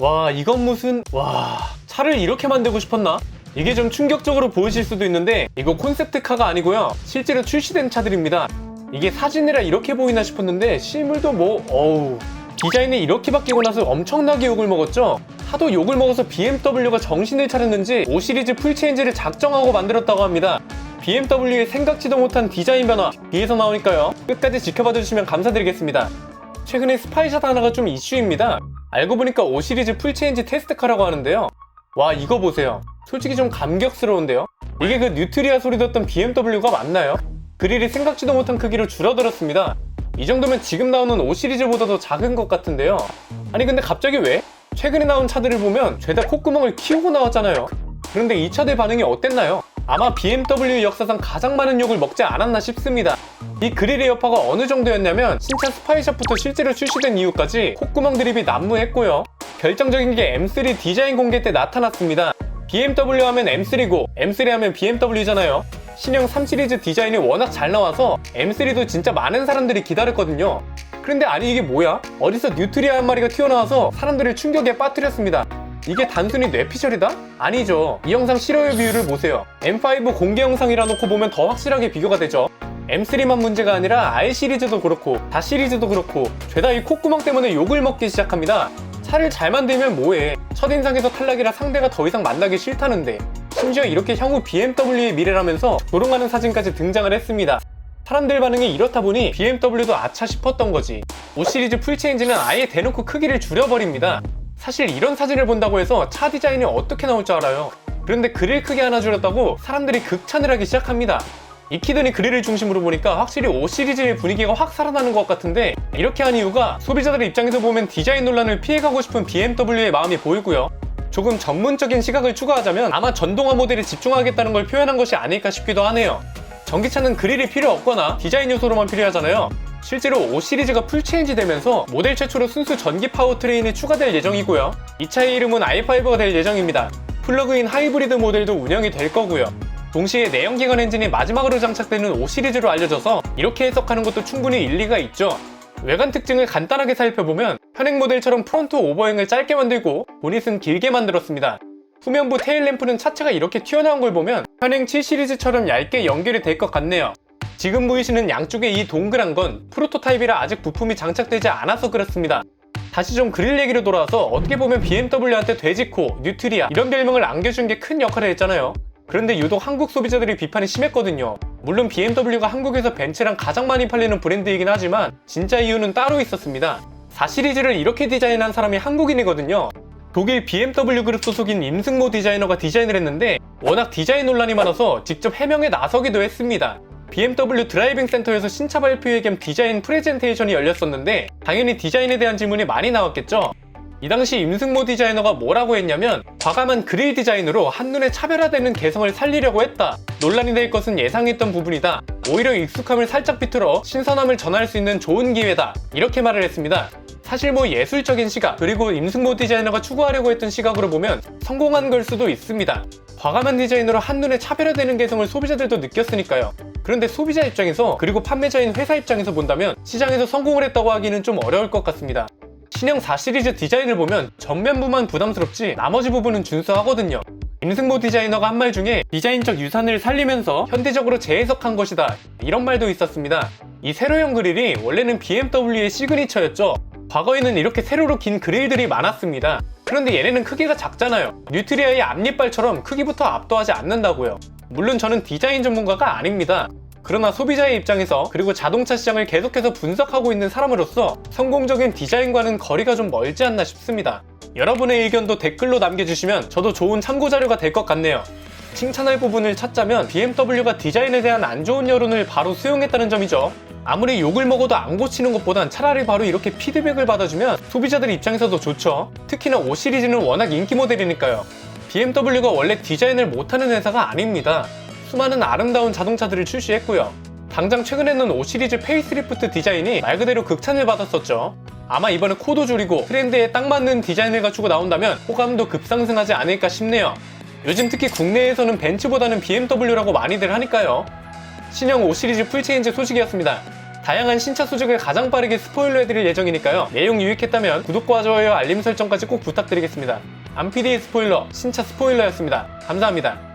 와, 이건 무슨... 와... 차를 이렇게 만들고 싶었나? 이게 좀 충격적으로 보이실 수도 있는데 이거 콘셉트카가 아니고요, 실제로 출시된 차들입니다. 이게 사진이라 이렇게 보이나 싶었는데 실물도 뭐... 어우... 디자인이 이렇게 바뀌고 나서 엄청나게 욕을 먹었죠? 하도 욕을 먹어서 BMW가 정신을 차렸는지 5 시리즈 풀체인지를 작정하고 만들었다고 합니다. BMW의 생각지도 못한 디자인 변화, 뒤에서 나오니까요, 끝까지 지켜봐 주시면 감사드리겠습니다. 최근에 스파이샷 하나가 좀 이슈입니다. 알고 보니까 5 시리즈 풀체인지 테스트카라고 하는데요. 와, 이거 보세요. 솔직히 좀 감격스러운데요? 이게 그 뉴트리아 소리 듣던 BMW가 맞나요? 그릴이 생각지도 못한 크기로 줄어들었습니다. 이 정도면 지금 나오는 5 시리즈보다도 작은 것 같은데요. 아니 근데 갑자기 왜? 최근에 나온 차들을 보면 죄다 콧구멍을 키우고 나왔잖아요. 그런데 이 차들 반응이 어땠나요? 아마 BMW 역사상 가장 많은 욕을 먹지 않았나 싶습니다. 이 그릴의 여파가 어느 정도였냐면 신차 스파이샷부터 실제로 출시된 이후까지 콧구멍 드립이 난무했고요. 결정적인 게 M3 디자인 공개 때 나타났습니다. BMW 하면 M3고 M3 하면 BMW잖아요. 신형 3 시리즈 디자인이 워낙 잘 나와서 M3도 진짜 많은 사람들이 기다렸거든요. 그런데 아니 이게 뭐야? 어디서 뉴트리아 한 마리가 튀어나와서 사람들을 충격에 빠뜨렸습니다. 이게 단순히 뇌피셜이다? 아니죠. 이 영상 실효율 비율을 보세요. M5 공개 영상이라 놓고 보면 더 확실하게 비교가 되죠. M3만 문제가 아니라 R 시리즈도 그렇고 다 시리즈도 그렇고 죄다 이 콧구멍 때문에 욕을 먹기 시작합니다. 차를 잘 만들면 뭐해. 첫인상에서 탈락이라 상대가 더 이상 만나기 싫다는데. 심지어 이렇게 향후 BMW의 미래라면서 조롱하는 사진까지 등장을 했습니다. 사람들 반응이 이렇다 보니 BMW도 아차 싶었던 거지. 5 시리즈 풀체인지는 아예 대놓고 크기를 줄여버립니다. 사실 이런 사진을 본다고 해서 차 디자인이 어떻게 나올 줄 알아요. 그런데 그릴 크기 하나 줄였다고 사람들이 극찬을 하기 시작합니다. 익히더니 그릴을 중심으로 보니까 확실히 5 시리즈의 분위기가 확 살아나는 것 같은데, 이렇게 한 이유가 소비자들의 입장에서 보면 디자인 논란을 피해가고 싶은 BMW의 마음이 보이고요. 조금 전문적인 시각을 추가하자면 아마 전동화 모델에 집중하겠다는 걸 표현한 것이 아닐까 싶기도 하네요. 전기차는 그릴이 필요 없거나 디자인 요소로만 필요하잖아요. 실제로 5 시리즈가 풀체인지 되면서 모델 최초로 순수 전기 파워트레인이 추가될 예정이고요. 이 차의 이름은 i5가 될 예정입니다. 플러그인 하이브리드 모델도 운영이 될 거고요. 동시에 내연기관 엔진이 마지막으로 장착되는 5 시리즈로 알려져서 이렇게 해석하는 것도 충분히 일리가 있죠. 외관 특징을 간단하게 살펴보면 현행 모델처럼 프론트 오버행을 짧게 만들고 보닛은 길게 만들었습니다. 후면부 테일램프는 차체가 이렇게 튀어나온 걸 보면 현행 7 시리즈처럼 얇게 연결이 될 것 같네요. 지금 보이시는 양쪽에 이 동그란 건 프로토타입이라 아직 부품이 장착되지 않아서 그렇습니다. 다시 좀 그릴 얘기로 돌아와서 어떻게 보면 BMW한테 돼지코, 뉴트리아 이런 별명을 안겨준 게 큰 역할을 했잖아요. 그런데 유독 한국 소비자들의 비판이 심했거든요. 물론 BMW가 한국에서 벤츠랑 가장 많이 팔리는 브랜드이긴 하지만 진짜 이유는 따로 있었습니다. 4 시리즈를 이렇게 디자인한 사람이 한국인이거든요. 독일 BMW 그룹 소속인 임승모 디자이너가 디자인을 했는데 워낙 디자인 논란이 많아서 직접 해명에 나서기도 했습니다. BMW 드라이빙 센터에서 신차 발표회 겸 디자인 프레젠테이션이 열렸었는데 당연히 디자인에 대한 질문이 많이 나왔겠죠. 이 당시 임승모 디자이너가 뭐라고 했냐면 과감한 그릴 디자인으로 한눈에 차별화되는 개성을 살리려고 했다. 논란이 될 것은 예상했던 부분이다. 오히려 익숙함을 살짝 비틀어 신선함을 전할 수 있는 좋은 기회다. 이렇게 말을 했습니다. 사실 뭐 예술적인 시각, 그리고 임승모 디자이너가 추구하려고 했던 시각으로 보면 성공한 걸 수도 있습니다. 과감한 디자인으로 한눈에 차별화되는 개성을 소비자들도 느꼈으니까요. 그런데 소비자 입장에서, 그리고 판매자인 회사 입장에서 본다면 시장에서 성공을 했다고 하기는 좀 어려울 것 같습니다. 신형 4 시리즈 디자인을 보면 전면부만 부담스럽지 나머지 부분은 준수하거든요. 임승모 디자이너가 한 말 중에 디자인적 유산을 살리면서 현대적으로 재해석한 것이다, 이런 말도 있었습니다. 이 세로형 그릴이 원래는 BMW의 시그니처였죠. 과거에는 이렇게 세로로 긴 그릴들이 많았습니다. 그런데 얘네는 크기가 작잖아요. 뉴트리아의 앞니빨처럼 크기부터 압도하지 않는다고요. 물론 저는 디자인 전문가가 아닙니다. 그러나 소비자의 입장에서, 그리고 자동차 시장을 계속해서 분석하고 있는 사람으로서 성공적인 디자인과는 거리가 좀 멀지 않나 싶습니다. 여러분의 의견도 댓글로 남겨주시면 저도 좋은 참고자료가 될 것 같네요. 칭찬할 부분을 찾자면 BMW가 디자인에 대한 안 좋은 여론을 바로 수용했다는 점이죠. 아무리 욕을 먹어도 안 고치는 것보단 차라리 바로 이렇게 피드백을 받아주면 소비자들 입장에서도 좋죠. 특히나 5 시리즈는 워낙 인기 모델이니까요. BMW가 원래 디자인을 못하는 회사가 아닙니다. 수많은 아름다운 자동차들을 출시했고요. 당장 최근에는 5 시리즈 페이스리프트 디자인이 말 그대로 극찬을 받았었죠. 아마 이번에 코도 줄이고 트렌드에 딱 맞는 디자인을 갖추고 나온다면 호감도 급상승하지 않을까 싶네요. 요즘 특히 국내에서는 벤츠보다는 BMW라고 많이들 하니까요. 신형 5 시리즈 풀체인지 소식이었습니다. 다양한 신차 소식을 가장 빠르게 스포일러해드릴 예정이니까요. 내용 유익했다면 구독과 좋아요, 알림 설정까지 꼭 부탁드리겠습니다. 안PD의 스포일러, 신차 스포일러였습니다. 감사합니다.